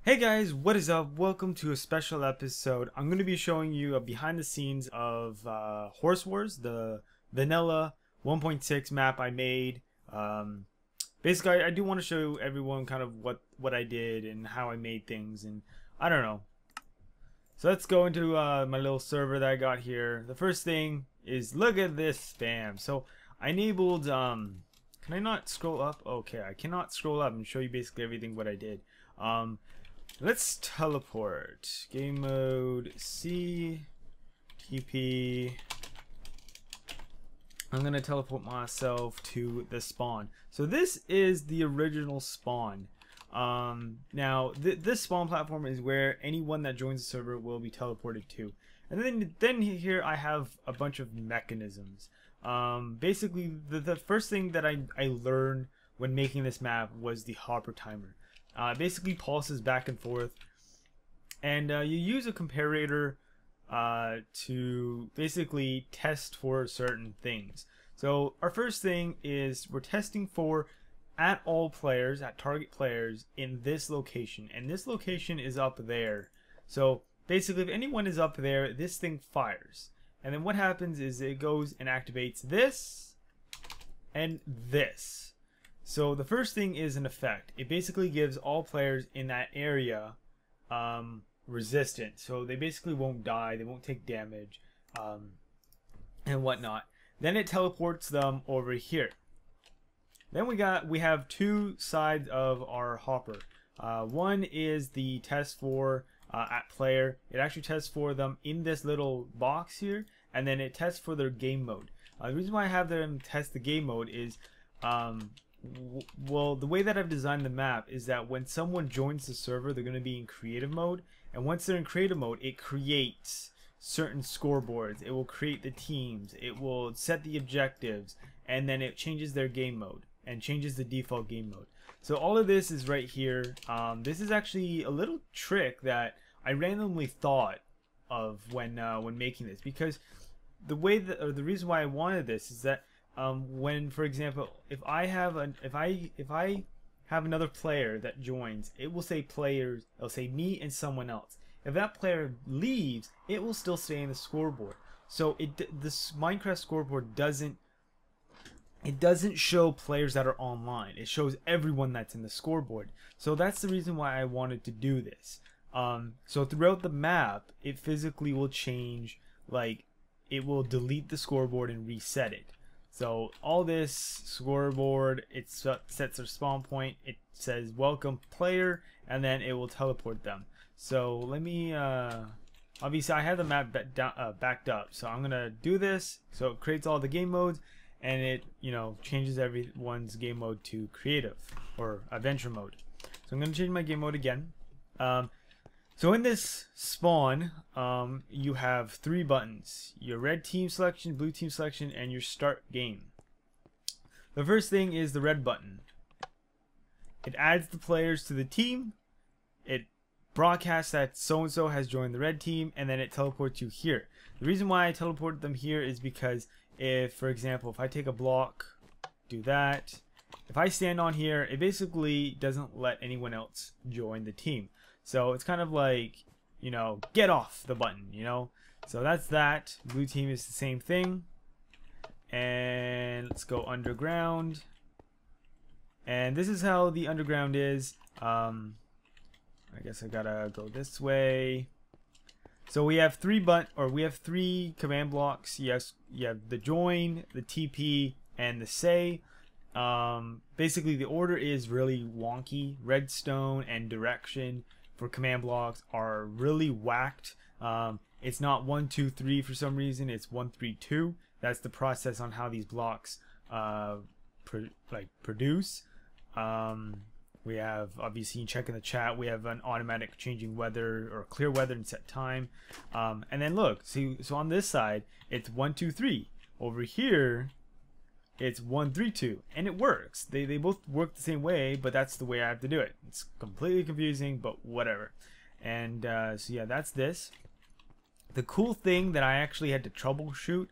Hey guys, what is up? Welcome to a special episode. I'm going to be showing you a behind the scenes of Horse Wars, the vanilla 1.6 map I made. Basically, I do want to show everyone kind of what I did and how I made things, and I don't know. So let's go into my little server that I got here. The first thing is, look at this spam. So I enabled, can I not scroll up? Okay, I cannot scroll up and show you basically everything what I did. Let's teleport. Game mode C TP. I'm gonna teleport myself to the spawn. So this is the original spawn. Now this spawn platform is where anyone that joins the server will be teleported to. And then here I have a bunch of mechanisms. Basically the first thing that I learned when making this map was the hopper timer. Basically pulses back and forth, and you use a comparator to basically test for certain things. So our first thing is we're testing for at target players in this location, and this location is up there. So basically if anyone is up there, this thing fires, and then what happens is it goes and activates this and this. So the first thing is an effect. It basically gives all players in that area resistance, so they basically won't die, they won't take damage, and whatnot. Then it teleports them over here. Then we have two sides of our hopper. One is the test for at player. It actually tests for them in this little box here, and then it tests for their game mode. The reason why I have them test the game mode is well, the way that I've designed the map is that when someone joins the server, they're going to be in creative mode, and once they're in creative mode, it creates certain scoreboards, it will create the teams, it will set the objectives, and then it changes their game mode and changes the default game mode. So all of this is right here. This is actually a little trick that I randomly thought of when making this, because the reason why I wanted this is that when, for example, if I have another player that joins, it will say players. It'll say me and someone else. If that player leaves, it will still stay in the scoreboard. So this Minecraft scoreboard doesn't show players that are online. It shows everyone that's in the scoreboard. So that's the reason why I wanted to do this. So throughout the map, it physically will change. Like, it will delete the scoreboard and reset it. So all this scoreboard, it sets a spawn point, it says welcome player, and then it will teleport them. So let me, obviously I have the map backed up, so I'm gonna do this. So it creates all the game modes, and it, changes everyone's game mode to creative or adventure mode. So I'm gonna change my game mode again. So in this spawn, you have three buttons: your red team selection, blue team selection, and your start game. The first thing is the red button. It adds the players to the team. It broadcasts that so-and-so has joined the red team, and then it teleports you here. The reason why I teleported them here is because if, for example, if I take a block, do that, if I stand on here, it basically doesn't let anyone else join the team. So it's kind of like, get off the button, So that's that. Blue team is the same thing. And let's go underground. And this is how the underground is. I guess I gotta go this way. So we have three command blocks. Yes, you have the join, the TP, and the say. Basically the order is really wonky. Redstone and direction for command blocks are really whacked. It's not 1 2 3 for some reason. It's 1 3 2. That's the process on how these blocks produce. We have, obviously, check in the chat, we have an automatic changing weather or clear weather and set time. And then look, so on this side it's 1 2 3. Over here it's 1 3 2, and it works. They both work the same way, but that's the way I have to do it. It's completely confusing, but whatever. And so yeah, that's this. The cool thing that I actually had to troubleshoot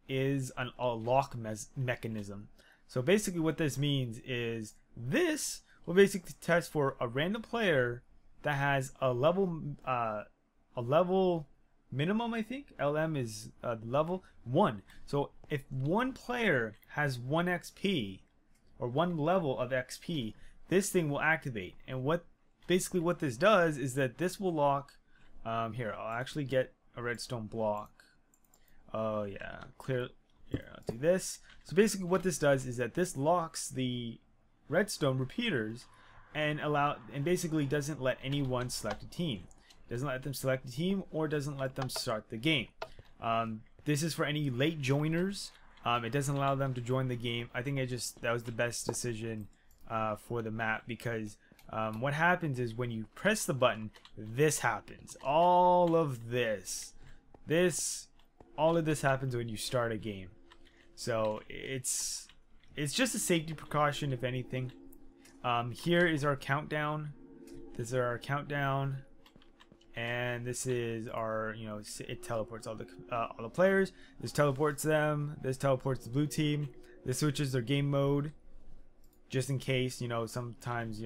is a lock mechanism. So basically what this means is this will basically test for a random player that has a level minimum. I think LM is level 1. So if one player has 1 XP or 1 level of XP, this thing will activate. And what this does is that this will lock. Here, I'll actually get a redstone block. Oh yeah, clear. Here, I'll do this. So basically what this does is that this locks the redstone repeaters and basically doesn't let anyone select a team. Doesn't let them select a team or doesn't let them start the game. This is for any late joiners. It doesn't allow them to join the game. I think that was the best decision for the map, because what happens is when you press the button, this happens. All of this happens when you start a game. So it's just a safety precaution, if anything. Here is our countdown. This is our countdown, and this is our, it teleports all the players. This teleports them. This teleports the blue team. This switches their game mode, just in case, sometimes,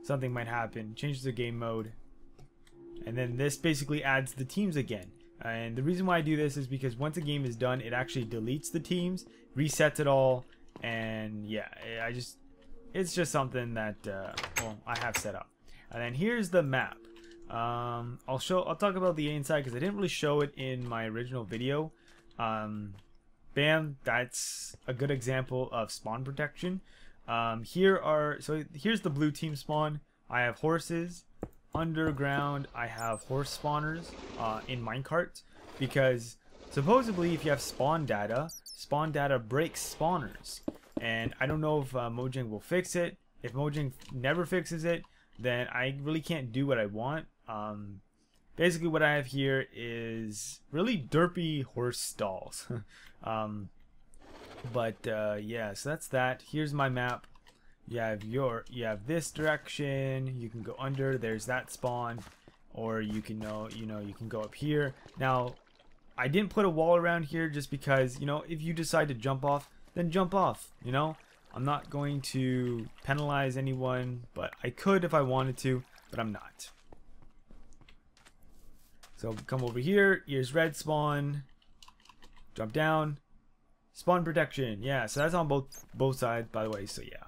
something might happen. Changes the game mode, and then this basically adds the teams again. And the reason why I do this is because once a game is done, it actually deletes the teams, resets it all, and yeah, it's just something that I have set up. And then here's the map. I'll talk about the inside because I didn't really show it in my original video. Bam, that's a good example of spawn protection. Here's the blue team spawn. I have horses. Underground, I have horse spawners in minecarts, because supposedly if you have spawn data breaks spawners, and I don't know if Mojang will fix it. If Mojang never fixes it, then I really can't do what I want. Basically what I have here is really derpy horse stalls. Yeah, so that's that. Here's my map. You have this direction. You can go under. There's that spawn, or you can you can go up here. Now, I didn't put a wall around here just because if you decide to jump off, then jump off. I'm not going to penalize anyone, but I could if I wanted to, but I'm not. So come over here. Here's red spawn. Jump down. Spawn protection. Yeah. So that's on both sides, by the way. So yeah.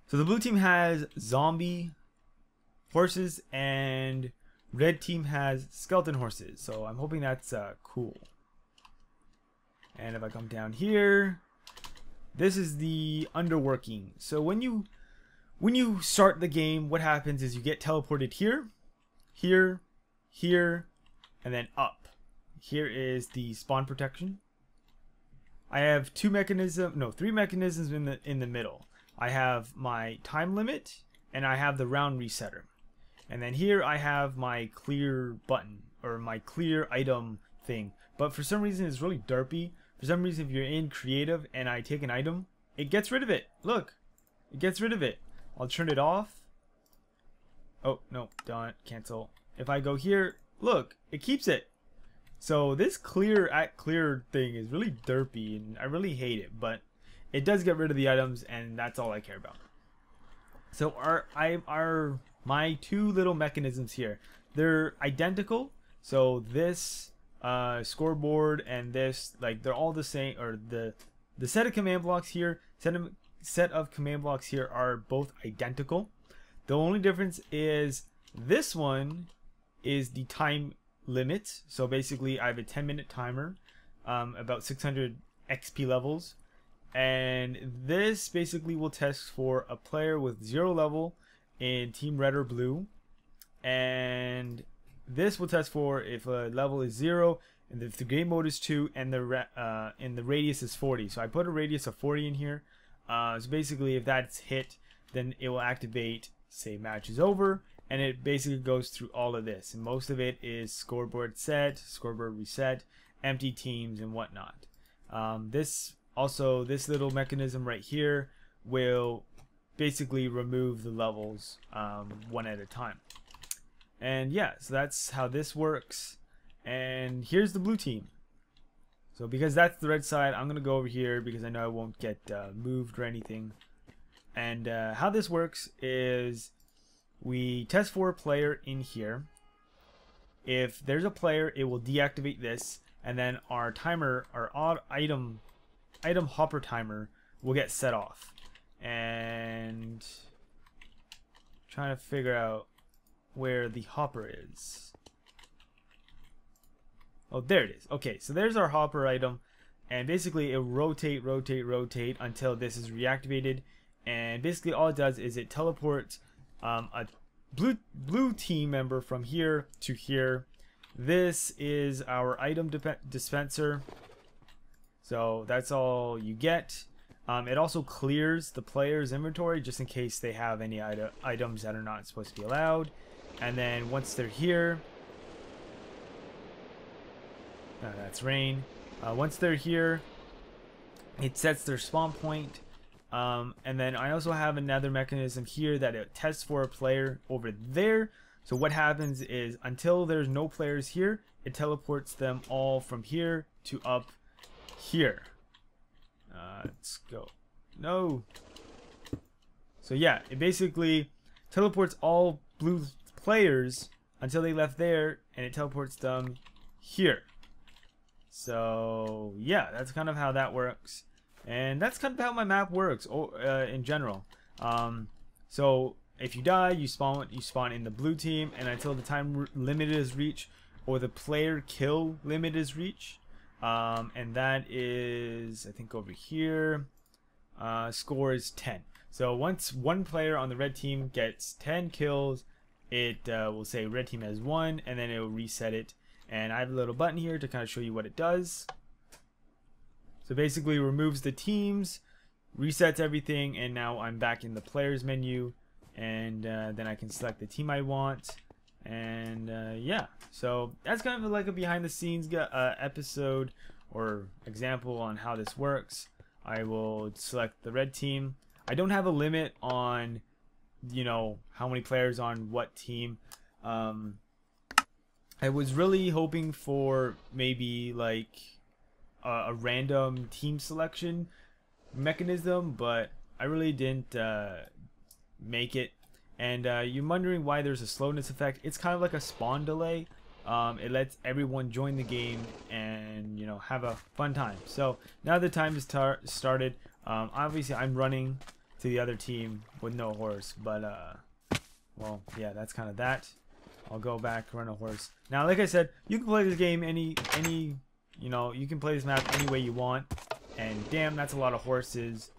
So the blue team has zombie horses and red team has skeleton horses. So I'm hoping that's cool. And if I come down here, this is the underworking. So when you start the game, what happens is you get teleported here, here, here, and then up. Here is the spawn protection. I have three mechanisms in the middle. I have my time limit, and I have the round resetter. And then here I have my clear button, or my clear item thing. But for some reason it's really derpy. For some reason, if you're in creative and I take an item, it gets rid of it. Look, it gets rid of it. I'll turn it off. Oh, no, don't cancel. If I go here, look, it keeps it. So this clear thing is really derpy, and I really hate it, but it does get rid of the items, and that's all I care about. So my two little mechanisms here, they're identical. So this scoreboard and this, like, they're all the same, or the set of command blocks here, set of command blocks here are both identical. The only difference is this one is the time limit. So basically I have a 10-minute timer, about 600 XP levels. And this basically will test for a player with 0 level in team red or blue, and this will test for if a level is 0 and if the game mode is 2 and the radius is 40. So I put a radius of 40 in here. So basically if that's hit, then it will activate, say match is over, and it basically goes through all of this, and most of it is scoreboard set, scoreboard reset, empty teams, and whatnot. This little mechanism right here will basically remove the levels one at a time. And yeah, so that's how this works. And here's the blue team. So because that's the red side, I'm gonna go over here because I know I won't get moved or anything. And how this works is we test for a player in here. If there's a player, it will deactivate this, and then our timer, our odd item hopper timer, will get set off. And trying to figure out where the hopper is. Oh, there it is. Okay, so there's our hopper item, and basically it will rotate until this is reactivated. And basically all it does is it teleports a blue team member from here to here. This is our item dispenser, so that's all you get. It also clears the player's inventory just in case they have any items that are not supposed to be allowed. And then once they're here, that's rain. Once they're here, it sets their spawn point. And then I also have another mechanism here that it tests for a player over there. So what happens is until there's no players here, it teleports them all from here to up here. Let's go. No. So yeah, it basically teleports all blue players until they left there, and it teleports them here. So yeah, that's kind of how that works. And that's kind of how my map works in general. So if you die, you spawn in the blue team, and until the time limit is reached or the player kill limit is reached, and that is, I think, over here. Score is 10. So once one player on the red team gets 10 kills, it will say red team has won, and then it will reset it. And I have a little button here to kind of show you what it does. So basically removes the teams, resets everything, and now I'm back in the players menu, and then I can select the team I want. And yeah, so that's kind of like a behind the scenes episode or example on how this works. I will select the red team. I don't have a limit on, you know, how many players on what team. I was really hoping for maybe like a random team selection mechanism, but I really didn't make it. And you're wondering why there's a slowness effect. It's kind of like a spawn delay. It lets everyone join the game and, you know, have a fun time. So now the time is started. Obviously I'm running to the other team with no horse, but well, yeah, that's kind of that. I'll go back, run a horse. Now, like I said, you can play this game you know, you can play this map any way you want. And damn, that's a lot of horses.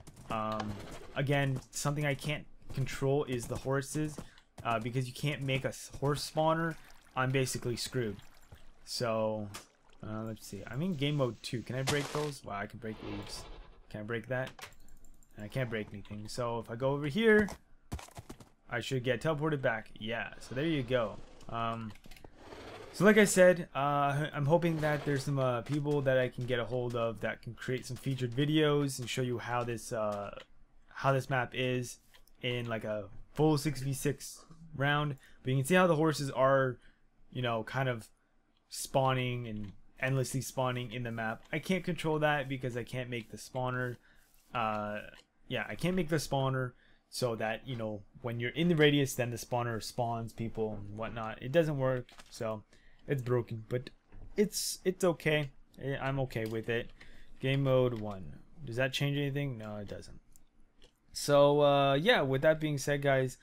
Again, something I can't control is the horses, because you can't make a horse spawner. I'm basically screwed. So let's see, I'm in game mode 2. Can I break those? Wow, I can break leaves. Can I break that? And I can't break anything. So if I go over here, I should get teleported back. Yeah, so there you go. So like I said, I'm hoping that there's some people that I can get a hold of that can create some featured videos and show you how this map is in like a full 6v6 round. But you can see how the horses are, you know, kind of spawning and endlessly spawning in the map. I can't control that because I can't make the spawner. Yeah, I can't make the spawner so that, you know, when you're in the radius, then the spawner spawns people and whatnot. It doesn't work, so it's broken, but it's okay. I'm okay with it. Game mode 1. Does that change anything? No, it doesn't. So yeah, with that being said, guys,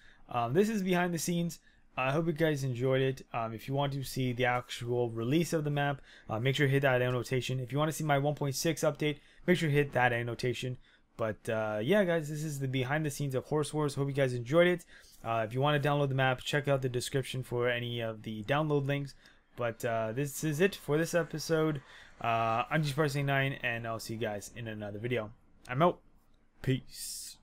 this is behind the scenes. I hope you guys enjoyed it. If you want to see the actual release of the map, make sure to hit that annotation. If you want to see my 1.6 update, make sure to hit that annotation. But yeah, guys, this is the behind the scenes of Horse Wars. Hope you guys enjoyed it. If you want to download the map, check out the description for any of the download links. But this is it for this episode. I'm GSparks89, and I'll see you guys in another video. I'm out. Peace.